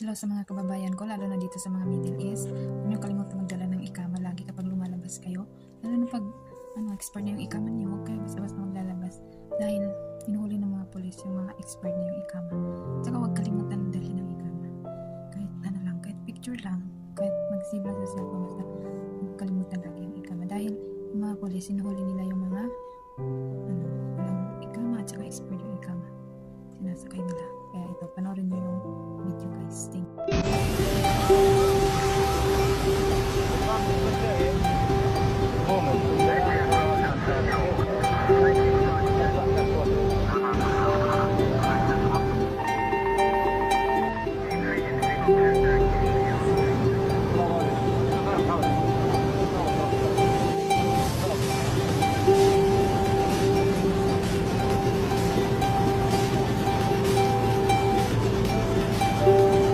Hello sa mga kababayan ko, lalo na dito sa mga Middle East. Huwag niyo kalimutan magdala ng ikama lagi kapag lumalabas kayo. Lalo na pag expire na yung ikama niyo, huwag kayo basta-basta maglalabas. Dahil hinuhuli ng mga polis yung mga expired na yung ikama. Tsaka huwag kalimutan dalhin ng ikama. Kahit ano lang, kahit picture lang, kahit mag-save lang sa cellphone, basta huwag kalimutan lagi yung ikama. Dahil yung mga polis, hinuhuli nila yung mga walang ikama at saka expired yung ikama. Sinasakay nila. Kaya ito, panoorin niyo yung video guys. Thank you.